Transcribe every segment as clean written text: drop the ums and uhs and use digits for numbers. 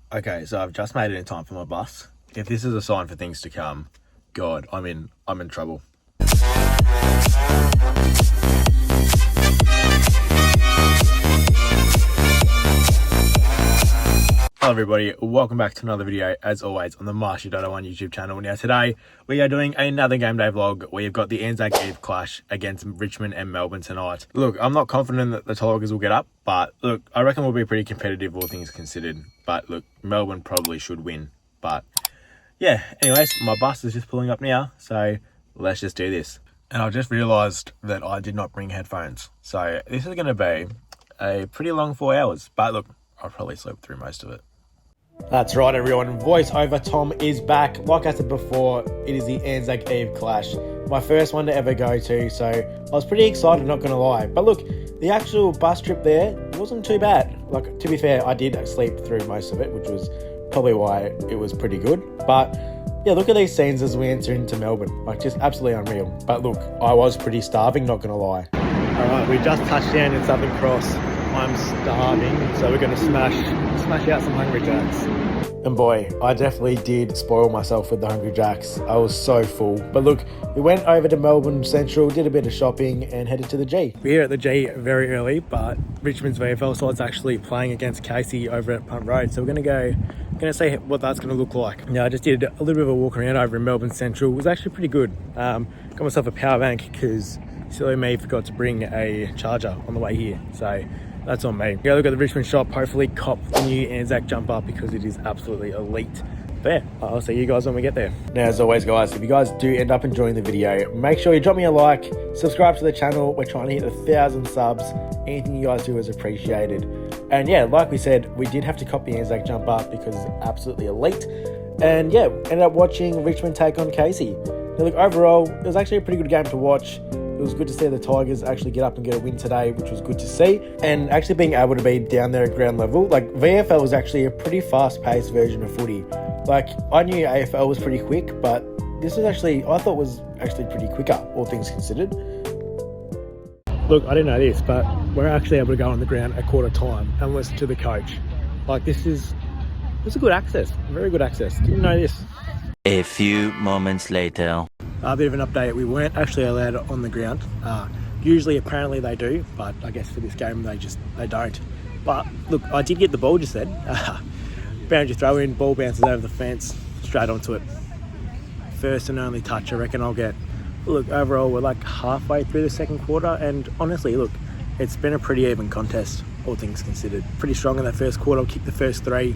Okay, so I've just made it in time for my bus. If this is a sign for things to come, God, I'm in trouble. Hello everybody, welcome back to another video, as always, on the Marshy.01 YouTube channel. Now today, we are doing another game day vlog. We've got the Anzac Eve clash against Richmond and Melbourne tonight. Look, I'm not confident that the Tigers will get up, but look, I reckon we'll be pretty competitive, all things considered. But look, Melbourne probably should win. But yeah, anyways, my bus is just pulling up now, so let's just do this. And I just realised that I did not bring headphones. So this is going to be a pretty long 4 hours, but look, I'll probably sleep through most of it. That's right, everyone. Voiceover Tom is back. Like I said before, it is the Anzac Eve clash. My first one to ever go to, so I was pretty excited, not going to lie. But look, the actual bus trip there wasn't too bad. Like, to be fair, I did sleep through most of it, which was probably why it was pretty good. But yeah, look at these scenes as we enter into Melbourne. Like, just absolutely unreal. But look, I was pretty starving, not going to lie. All right, we just touched down in Southern Cross. I'm starving, so we're going to smash out some Hungry Jacks. And boy, I definitely did spoil myself with the Hungry Jacks. I was so full. But look, we went over to Melbourne Central, did a bit of shopping and headed to the G. We're here at the G very early, but Richmond's VFL side's actually playing against Casey over at Punt Road. So we're going to see what that's going to look like. Now, I just did a little bit of a walk around over in Melbourne Central. It was actually pretty good. Got myself a power bank because silly me forgot to bring a charger on the way here. So that's on me. Go look at the Richmond shop, hopefully cop the new Anzac jumper because it is absolutely elite. But yeah, I'll see you guys when we get there. Now, as always, guys, if you guys do end up enjoying the video, make sure you drop me a like, subscribe to the channel. We're trying to hit 1,000 subs. Anything you guys do is appreciated. And yeah, like we said, we did have to cop the Anzac jumper because it's absolutely elite. And yeah, ended up watching Richmond take on Casey. Now, look, overall, it was actually a pretty good game to watch. It was good to see the Tigers actually get up and get a win today, which was good to see. And actually being able to be down there at ground level. Like, VFL was actually a pretty fast-paced version of footy. Like, I knew AFL was pretty quick, but this was actually, I thought was actually pretty quicker, all things considered. Look, I didn't know this, but we're actually able to go on the ground at quarter time and listen to the coach. Like, this is a good access, very good access. Didn't know this. A few moments later. A bit of an update, we weren't actually allowed on the ground. Usually, apparently they do, but I guess for this game they don't. But look, I did get the ball just then. Boundary throw in, ball bounces over the fence, straight onto it. First and only touch I reckon I'll get. Look, overall we're like halfway through the second quarter, and honestly, look, it's been a pretty even contest, all things considered. Pretty strong in that first quarter, kicked the first three,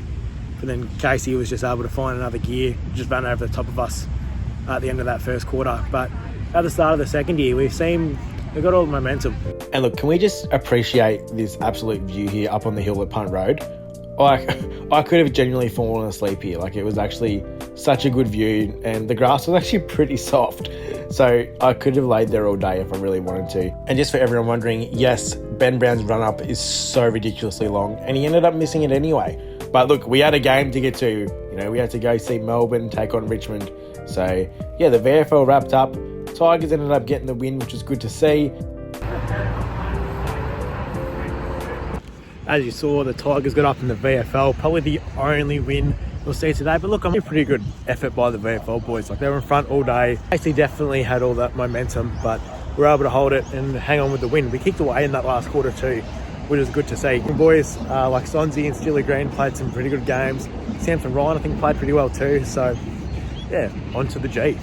but then Casey was just able to find another gear, just ran over the top of us at the end of that first quarter. But at the start of the second year, we've got all the momentum. And look, can we just appreciate this absolute view here up on the hill at Punt Road? Like, I could have genuinely fallen asleep here. Like, it was actually such a good view, and the grass was actually pretty soft. So I could have laid there all day if I really wanted to. And just for everyone wondering, yes, Ben Brown's run up is so ridiculously long, and he ended up missing it anyway. But look, we had a game to get to. You know, we had to go see Melbourne take on Richmond. So yeah, the VFL wrapped up. Tigers ended up getting the win, which was good to see. As you saw, the Tigers got up in the VFL, probably the only win we'll see today. But look, I'm a pretty good effort by the VFL boys. Like, they were in front all day. Actually definitely had all that momentum, but we were able to hold it and hang on with the win. We kicked away in that last quarter too, which was good to see. The boys like Sonzi and Steely Green played some pretty good games. Samson Ryan, I think, played pretty well too. So yeah, on to the G.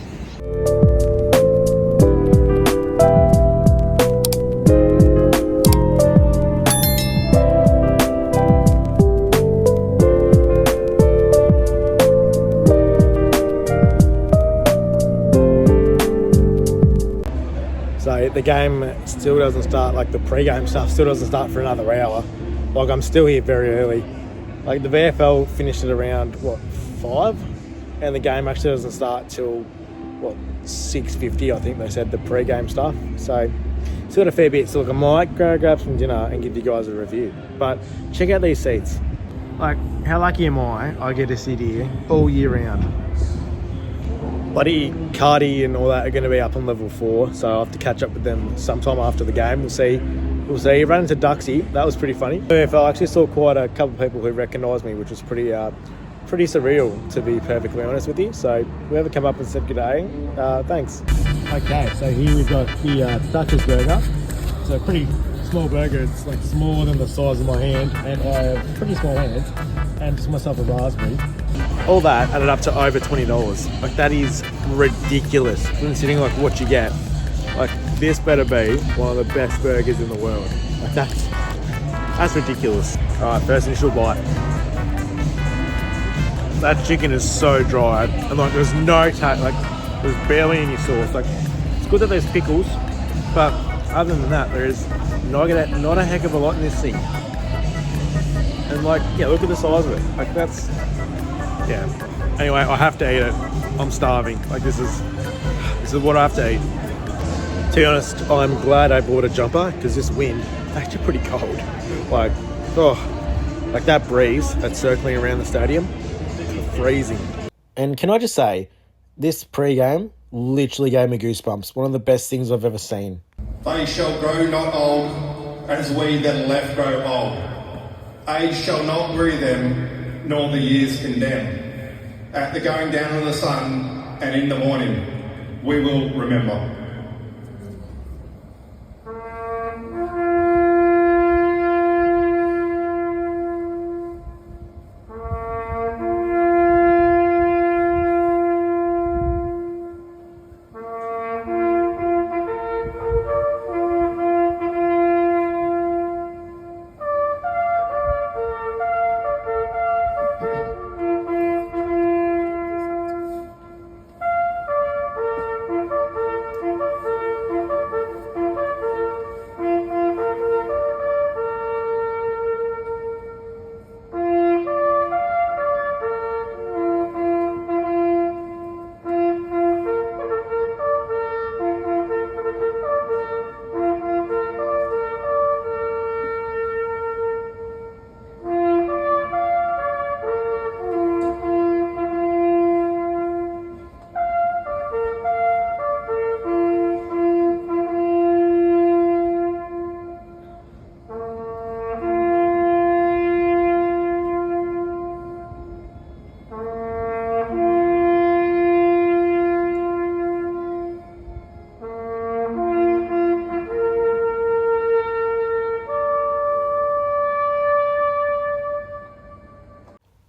So the game still doesn't start, like the pre-game stuff still doesn't start for another hour. Like, I'm still here very early. Like, the VFL finished at around, 5? And the game actually doesn't start till 6:50, I think they said, the pre-game stuff. So still got a fair bit. So look, I might go grab some dinner and give you guys a review. But check out these seats. Like, how lucky am I get to sit here all year round. Buddy, Cardi and all that are going to be up on level 4, so I'll have to catch up with them sometime after the game. We'll see We'll see. Ran into Duxie. That was pretty funny. AFL, I actually saw quite a couple of people who recognised me, which was pretty surreal, to be perfectly honest with you. So whoever came up and said g'day, thanks. Okay, so here we've got the Duchess burger. It's a pretty small burger. It's like smaller than the size of my hand, and I have pretty small hands. And just myself a raspberry. All that added up to over $20. Like, that is ridiculous considering like what you get. Like, this better be one of the best burgers in the world. Like, that's ridiculous. All right, first initial bite. That chicken is so dry, and like there's no taste. Like, there's barely any sauce. Like, it's good that there's pickles, but other than that, there is not a heck of a lot in this thing. And like, yeah, look at the size of it. Like, that's, yeah. Anyway, I have to eat it. I'm starving. Like, this is what I have to eat. To be honest, I'm glad I bought a jumper, because this wind is actually pretty cold. Like, oh, like that breeze that's circling around the stadium, it's freezing. And can I just say, this pre-game literally gave me goosebumps. One of the best things I've ever seen. They shall grow not old, as we that are left grow old. Age shall not weary them, nor the years condemn. At the going down of the sun, and in the morning, we will remember.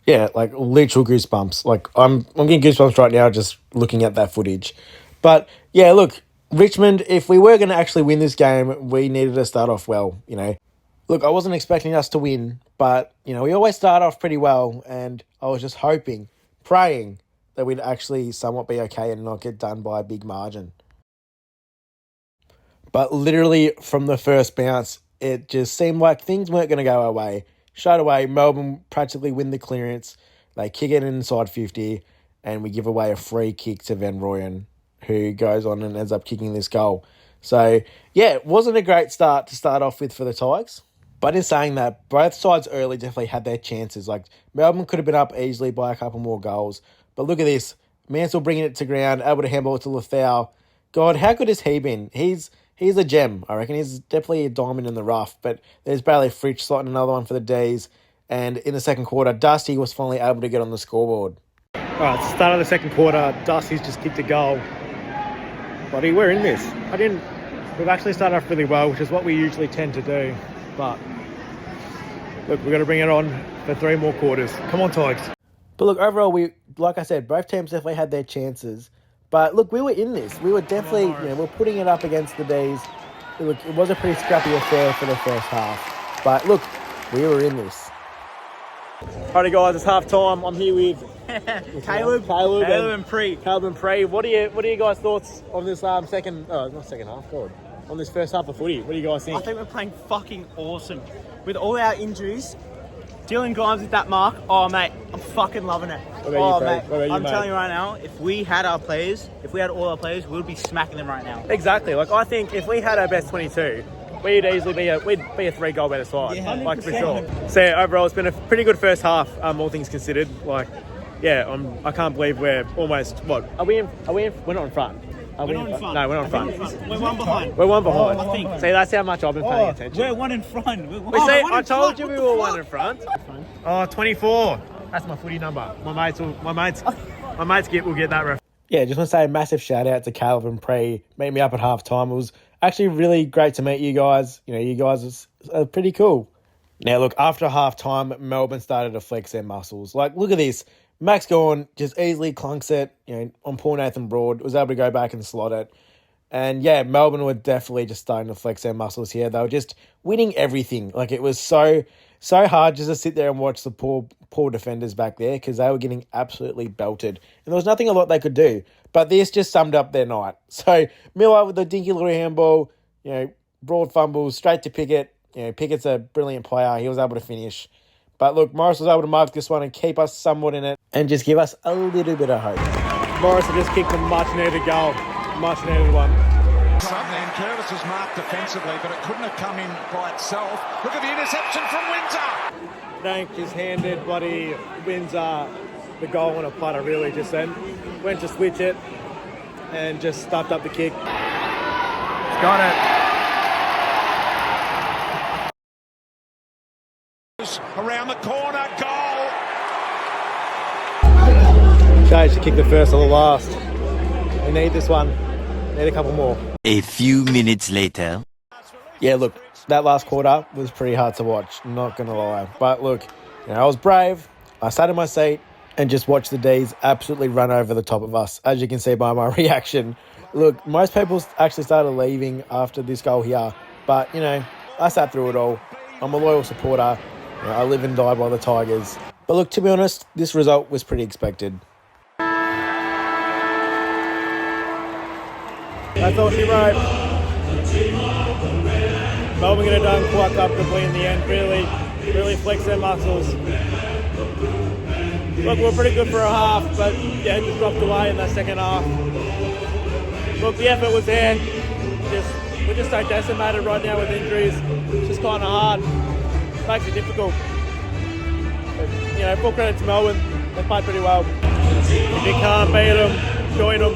Yeah, like literal goosebumps. Like, I'm getting goosebumps right now just looking at that footage. But yeah, look, Richmond, if we were going to actually win this game, we needed to start off well, you know. Look, I wasn't expecting us to win, but, you know, we always start off pretty well, and I was just hoping, praying that we'd actually somewhat be okay and not get done by a big margin. But literally from the first bounce, it just seemed like things weren't going to go our way. Straight away, Melbourne practically win the clearance. They kick it inside 50, and we give away a free kick to Van Rooyen, who goes on and ends up kicking this goal. So, yeah, it wasn't a great start to start off with for the Tigers. But in saying that, both sides early definitely had their chances. Like, Melbourne could have been up easily by a couple more goals. But look at this. Mansell bringing it to ground, able to handball it to Lethal. God, how good has he been? He's a gem, I reckon. He's definitely a diamond in the rough. But there's Bailey Fritsch slotting another one for the D's. And in the second quarter, Dusty was finally able to get on the scoreboard. All right, start of the second quarter, Dusty's just kicked a goal. Buddy, we're in this. We've actually started off really well, which is what we usually tend to do. But look, we've got to bring it on for 3 more quarters. Come on, Tigers. But look, overall, like I said, both teams definitely had their chances. But look, we were in this. We were definitely, we're putting it up against the D's. Look, it was a pretty scrappy affair for the first half. But look, we were in this. Alrighty, guys, it's half time. I'm here with Caleb and Pre. What are you guys' thoughts on this not second half, God. On this first half of footy? What do you guys think? I think we're playing fucking awesome. With all our injuries, Dylan Grimes with that mark, oh mate, I'm fucking loving it. What about you, mate, What about you, I'm mate? telling you right now, if we had all our players, we would be smacking them right now. Exactly. Like, I think if we had our best 22, we'd easily be a 3-goal better side. Yeah, like, for sure. So yeah, overall, it's been a pretty good first half, all things considered. Like, yeah, I can't believe we're almost, we're not in front. Are We're we not in in front? front. No, we're not in I front. think we're one behind. We're one behind. I think. See, that's how much I've been paying attention. We're one in front. We see, I told you we were one in front. Oh, 24. That's my footy number. My mates will get that reference. Yeah, just want to say a massive shout out to Caleb and Pre. Meet me up at half time. It was actually really great to meet you guys. You know, you guys are pretty cool. Now, look, after half time, Melbourne started to flex their muscles. Like, look at this. Max Gawn just easily clunks it, you know, on poor Nathan Broad, was able to go back and slot it. And yeah, Melbourne were definitely just starting to flex their muscles here. They were just winning everything. Like, it was so hard just to sit there and watch the poor defenders back there because they were getting absolutely belted. And there was nothing a lot they could do. But this just summed up their night. So Miller with the dinky little handball, you know, Broad fumbles straight to Pickett. You know, Pickett's a brilliant player. He was able to finish. But look, Morris was able to mark this one and keep us somewhat in it and just give us a little bit of hope. Morris had just kicked a much-needed goal. Much-needed one. And Curtis was marked defensively, but it couldn't have come in by itself. Look at the interception from Windsor. Dank just handed bloody Windsor the goal on a putter, really, just then. Went to switch it and just stuffed up the kick. He's got it. Around the corner, goal. Shades to kick the first or the last. We need this one. Need a couple more. A few minutes later. Yeah, look, that last quarter was pretty hard to watch, not going to lie. But look, you know, I was brave. I sat in my seat and just watched the D's absolutely run over the top of us, as you can see by my reaction. Look, most people actually started leaving after this goal here. But, you know, I sat through it all. I'm a loyal supporter. You know, I live and die by the Tigers. But look, to be honest, this result was pretty expected. That's all she wrote. Melbourne get it done quite comfortably in the end. Really flex their muscles. Look, we're pretty good for a half, but yeah, just dropped away in that second half. Look, the effort was there. We're just so decimated right now with injuries. It's just kind of hard. Makes it difficult. But, you know, full credit to Melbourne. They played pretty well. If you can't beat them, join them.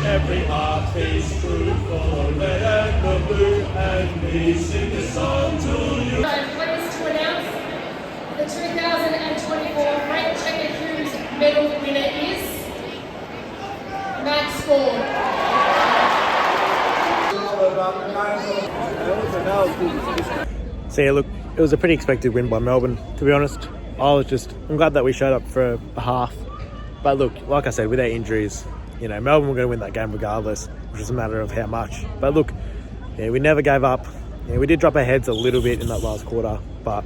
Every heart beats true for the red and the blue, and we sing a song to you. I'm pleased to announce the 2024 Frank Checker Hughes Medal winner is Max Gawn. So yeah, look, it was a pretty expected win by Melbourne, to be honest. I'm glad that we showed up for a half. But look, like I said, with our injuries, you know, Melbourne were going to win that game regardless, which was a matter of how much. But look, yeah, we never gave up. Yeah, we did drop our heads a little bit in that last quarter, but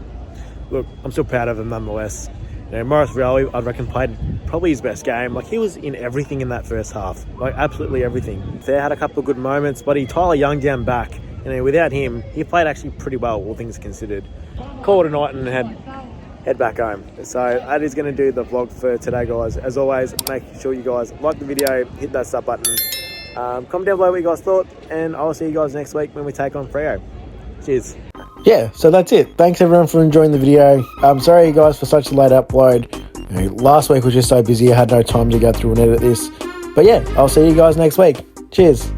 look, I'm still proud of them nonetheless. You know, Morris Rioli, I reckon, played probably his best game. Like, he was in everything in that first half. Like, absolutely everything. They had a couple of good moments, but Tyler Young down back, you know, without him, he played actually pretty well, all things considered. Called a night and head back home. So that is going to do the vlog for today, guys. As always, make sure you guys like the video, hit that sub button, comment down below what you guys thought, and I'll see you guys next week when we take on Freo. Cheers. Yeah, so that's it. Thanks everyone for enjoying the video. I'm sorry guys for such a late upload. You know, last week was just so busy I had no time to go through and edit this. But yeah, I'll see you guys next week. Cheers.